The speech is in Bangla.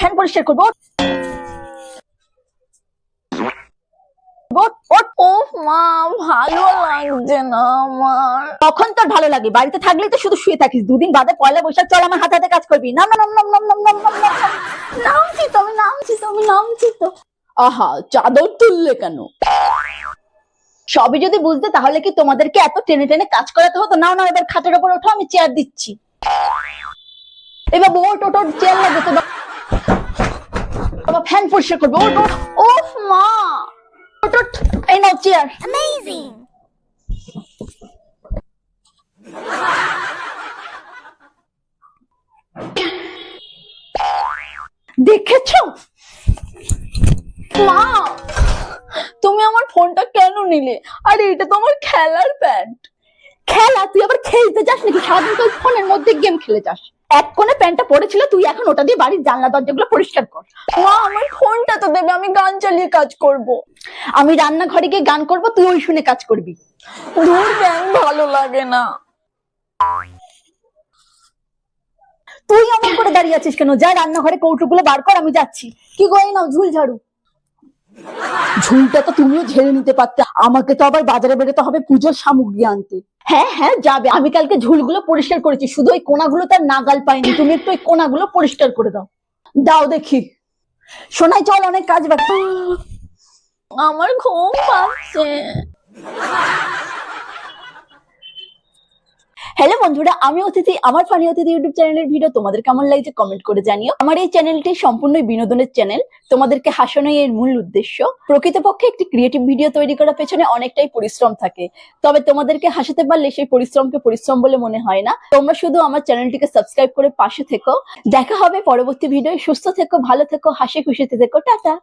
ফ্যান পরিষ্কার করবো। মা ভালো লাগছে না আমার। তখন তোর ভালো লাগে, বাড়িতে থাকলেই তো শুধু শুয়ে থাকিস। দুদিন বাদে পয়লা বৈশাখ, চল আমার হাতে হাতে কাজ করবি। নাম নাম নাম নাম নাম নাম নাম নাম। নামছি তো আমি, নামছি তো। আহা, চাদর তুললে কেন? সবই যদি বুঝতে তাহলে কি তোমাদেরকে এত টেনে টেনে কাজ করাতে হতো? নাও না, এবার খাটের উপর ওঠো, আমি চেয়ার দিচ্ছি। এবার ওট ওট, চেয়ার লাগে তো। বাবা ফ্যান পরিষ্কার করবে, ওট ওট। ওফ মা, ওট ওট, এই নাও চেয়ার। অ্যামেজিং। দেখেছো মা, তুমি আমার ফোনটা কেন নিলে? আরে এটা তো আমার খেলার প্যান্ট। খেলা? তুই আবার খেলতে যাস নাকি? সারাদিন তুই ফোনের মধ্যে গেম খেলে যাস। এক কোণে প্যান্টটা পড়েছিল, তুই এখন ওটা দিয়ে বাড়ির জানলা দরজাগুলো পরিষ্কার কর। মা আমার ফোনটা তো দেবে, আমি গান চালিয়ে কাজ করব। আমি রান্নাঘরে গিয়ে গান করব, তুই ওই শুনে কাজ করবি। দূর ব্যাং, ভালো লাগে না। তুই আমার করে দাঁড়িয়ে আছিস কেন? যা রান্নাঘরে কৌটোগুলো বার কর, আমি যাচ্ছি। কি গো, এই নাও ঝুল ঝাড়ু। ঝুলটা তো তুমিও ঝেড়ে নিতে পারতে। আমাকে তো আবার বাজারে বেরোতে হবে পুজোর সামগ্রী আনতে। হ্যাঁ হ্যাঁ যাবে, আমি কালকে ঝুলগুলো পরিষ্কার করেছি, শুধু ওই কোনাগুলো তার নাগাল পাইনি। তুমি একটু ওই কোনাগুলো পরিষ্কার করে দাও। দাও দেখি। শোনাই, চল, অনেক কাজ বাকি। আমার ঘুম পাচ্ছে। হ্যালো বন্ধুরা, আমি অতিথি। আমার ফানি অতিথি ইউটিউব চ্যানেলের ভিডিও তোমাদের কেমন লাগছে কমেন্ট করে জানিও। আমার এই চ্যানেলটি সম্পূর্ণ বিনোদনের চ্যানেল, তোমাদেরকে হাসানোই এর মূল উদ্দেশ্য। প্রকৃতপক্ষে একটি ক্রিয়েটিভ ভিডিও তৈরি করার পেছনে অনেকটাই পরিশ্রম থাকে, তবে তোমাদেরকে হাসাতে পারলে সেই পরিশ্রমকে পরিশ্রম বলে মনে হয় না। তোমরা শুধু আমার চ্যানেলটিকে সাবস্ক্রাইব করে পাশে থেকো। দেখা হবে পরবর্তী ভিডিও। সুস্থ থেকো, ভালো থেকো, হাসি খুশিতে থেকো। টাটা।